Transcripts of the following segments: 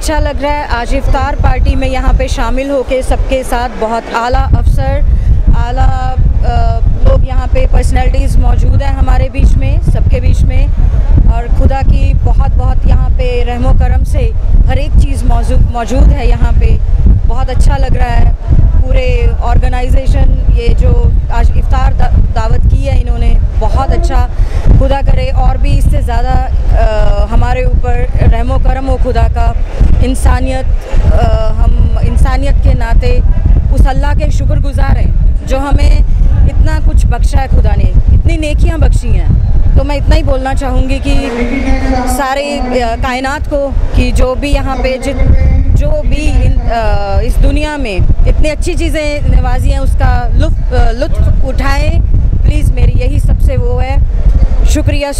अच्छा लग रहा है आज इफ्तार पार्टी में यहाँ पे शामिल होके सबके साथ। बहुत आला अफसर, आला लोग यहाँ पे पर्सनैलिटीज़ मौजूद हैं हमारे बीच में, सबके बीच में। और खुदा की बहुत यहाँ पे रहमो करम से हर एक चीज़ मौजूद है यहाँ पे। बहुत अच्छा लग रहा है। पूरे ऑर्गेनाइजेशन ये जो आज इफ्तार दावत की है इन्होंने, बहुत अच्छा। खुदा करे और भी इससे ज़्यादा हमारे ऊपर रहमो करम हो खुदा का। हम इंसानियत के नाते उस अल्लाह के शुक्रगुज़ार हैं जो हमें इतना कुछ बख्शा है, खुदा ने इतनी नेकियां बख्शी हैं। तो मैं इतना ही बोलना चाहूँगी कि सारे कायनात को कि जो भी यहाँ पे जो भी इस दुनिया में इतनी अच्छी चीज़ें नवाजी हैं उसका लुत्फ़ उठाएं प्लीज़। मेरी यही सबसे वो है। शुक्रिया,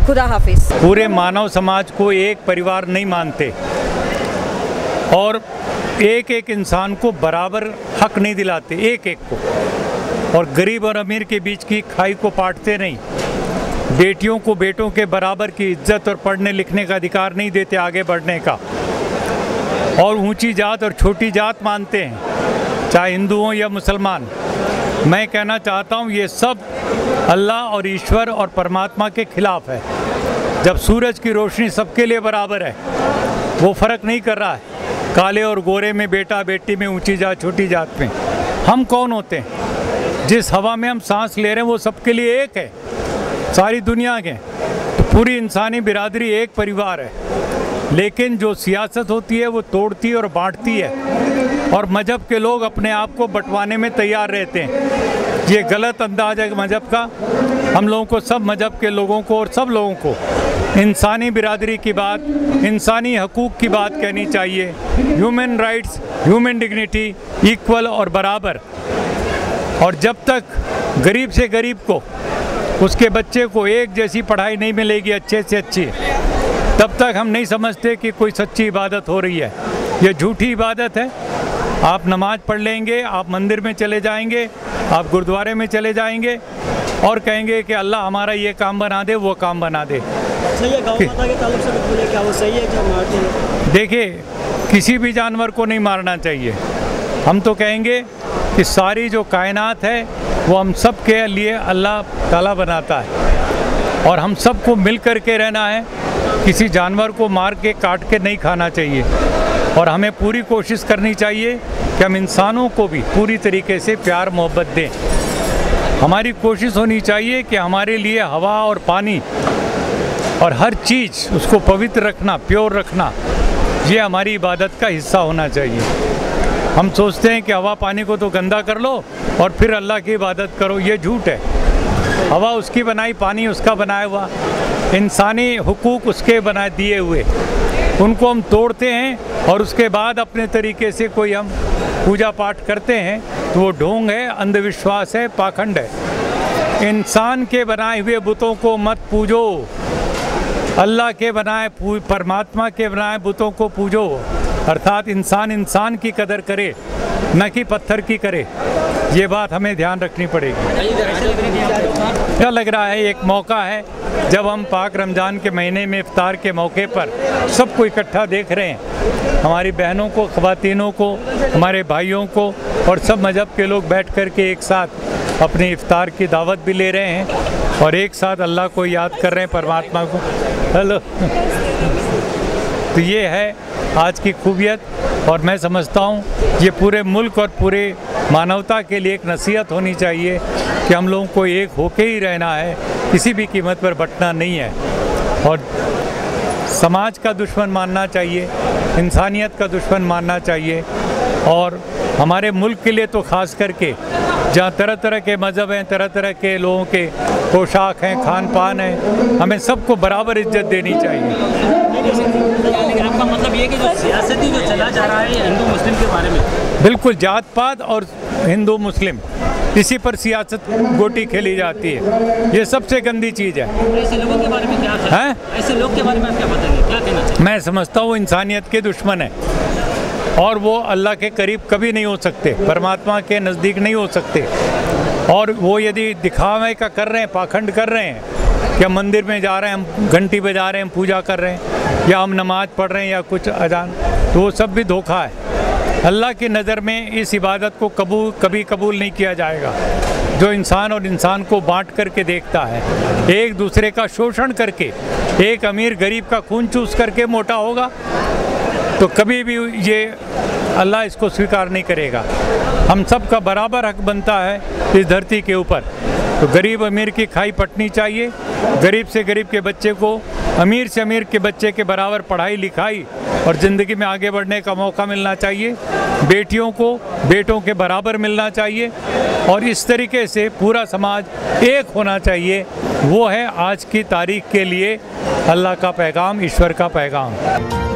खुदा हाफिज़। पूरे मानव समाज को एक परिवार नहीं मानते और एक एक इंसान को बराबर हक नहीं दिलाते, एक एक को। और गरीब और अमीर के बीच की खाई को पाटते नहीं। बेटियों को बेटों के बराबर की इज्जत और पढ़ने लिखने का अधिकार नहीं देते, आगे बढ़ने का। और ऊंची जात और छोटी जात मानते हैं, चाहे हिंदू हों या मुसलमान। मैं कहना चाहता हूँ ये सब अल्लाह और ईश्वर और परमात्मा के खिलाफ है। जब सूरज की रोशनी सबके लिए बराबर है, वो फ़र्क नहीं कर रहा है काले और गोरे में, बेटा बेटी में, ऊंची जात छोटी जात में। हम कौन होते हैं? जिस हवा में हम सांस ले रहे हैं वो सबके लिए एक है, सारी दुनिया के। तो पूरी इंसानी बिरादरी एक परिवार है। लेकिन जो सियासत होती है वो तोड़ती है और बांटती है, और मज़हब के लोग अपने आप को बंटवाने में तैयार रहते हैं। ये गलत अंदाज है मज़हब का। हम लोगों को, सब मज़हब के लोगों को और सब लोगों को इंसानी बिरादरी की बात, इंसानी हकूक़ की बात कहनी चाहिए। Human rights, human dignity, equal और बराबर। और जब तक गरीब से गरीब को, उसके बच्चे को एक जैसी पढ़ाई नहीं मिलेगी अच्छे से अच्छी, तब तक हम नहीं समझते कि कोई सच्ची इबादत हो रही है। ये झूठी इबादत है। आप नमाज पढ़ लेंगे, आप मंदिर में चले जाएंगे, आप गुरुद्वारे में चले जाएंगे और कहेंगे कि अल्लाह हमारा ये काम बना दे, वो काम बना दे। सही है, गौ माता के ताल्लुक से बोले, क्या वो सही है जो मारते हैं? देखिए, किसी भी जानवर को नहीं मारना चाहिए। हम तो कहेंगे कि सारी जो कायनात है वो हम सब के लिए अल्लाह ताला बनाता है और हम सबको मिल कर के रहना है। किसी जानवर को मार के, काट के नहीं खाना चाहिए। और हमें पूरी कोशिश करनी चाहिए कि हम इंसानों को भी पूरी तरीके से प्यार मोहब्बत दें। हमारी कोशिश होनी चाहिए कि हमारे लिए हवा और पानी और हर चीज़ उसको पवित्र रखना, प्योर रखना, ये हमारी इबादत का हिस्सा होना चाहिए। हम सोचते हैं कि हवा पानी को तो गंदा कर लो और फिर अल्लाह की इबादत करो, ये झूठ है। हवा उसकी बनाई, पानी उसका बनाया हुआ, इंसानी हुकूक उसके बना दिए हुए, उनको हम तोड़ते हैं और उसके बाद अपने तरीके से कोई हम पूजा पाठ करते हैं तो वो ढोंग है, अंधविश्वास है, पाखंड है। इंसान के बनाए हुए बुतों को मत पूजो, अल्लाह के बनाए, परमात्मा के बनाए बुतों को पूजो। अर्थात इंसान इंसान की कदर करे, न कि पत्थर की करे। ये बात हमें ध्यान रखनी पड़ेगी। क्या लग रहा है, एक मौका है जब हम पाक रमज़ान के महीने में इफ्तार के मौके पर सबको इकट्ठा देख रहे हैं। हमारी बहनों को, ख़वातीनों को, हमारे भाइयों को और सब मज़हब के लोग बैठ कर के एक साथ अपनी इफ्तार की दावत भी ले रहे हैं और एक साथ अल्लाह को याद कर रहे हैं, परमात्मा को। हेलो। तो ये है आज की खूबियत और मैं समझता हूँ ये पूरे मुल्क और पूरे मानवता के लिए एक नसीहत होनी चाहिए कि हम लोगों को एक होके ही रहना है, किसी भी कीमत पर बंटना नहीं है। और समाज का दुश्मन मानना चाहिए, इंसानियत का दुश्मन मानना चाहिए। और हमारे मुल्क के लिए तो ख़ास करके जहाँ तरह तरह के मज़हब हैं, तरह तरह के लोगों के पोशाक हैं, खान पान है, हमें सबको बराबर इज्जत देनी चाहिए। लेकिन आपका मतलब ये कि जो सियासती जो चला जा रहा है हिंदू मुस्लिम के बारे में, बिल्कुल जात पात और हिंदू मुस्लिम, इसी पर सियासत गोटी खेली जाती है। ये सबसे गंदी चीज़ है। ऐसे लोगों के बारे में क्या है? ऐसे लोग के बारे में आप क्या बताएंगे, क्या कहना चाहिए? मैं समझता हूँ इंसानियत के दुश्मन है और वो अल्लाह के करीब कभी नहीं हो सकते, परमात्मा के नज़दीक नहीं हो सकते। और वो यदि दिखावे का कर रहे हैं, पाखंड कर रहे हैं कि हम मंदिर में जा रहे हैं, हम घंटी बजा रहे हैं, हम पूजा कर रहे हैं, या हम नमाज़ पढ़ रहे हैं या कुछ अजान, तो वो सब भी धोखा है। अल्लाह की नज़र में इस इबादत को कभी कबूल नहीं किया जाएगा। जो इंसान और इंसान को बांट करके देखता है, एक दूसरे का शोषण करके, एक अमीर गरीब का खून चूस करके मोटा होगा, तो कभी भी ये अल्लाह इसको स्वीकार नहीं करेगा। हम सब का बराबर हक बनता है इस धरती के ऊपर। तो गरीब अमीर की खाई पटनी चाहिए, गरीब से गरीब के बच्चे को अमीर से अमीर के बच्चे के बराबर पढ़ाई लिखाई और ज़िंदगी में आगे बढ़ने का मौका मिलना चाहिए। बेटियों को बेटों के बराबर मिलना चाहिए और इस तरीके से पूरा समाज एक होना चाहिए। वो है आज की तारीख के लिए अल्लाह का पैगाम, ईश्वर का पैगाम।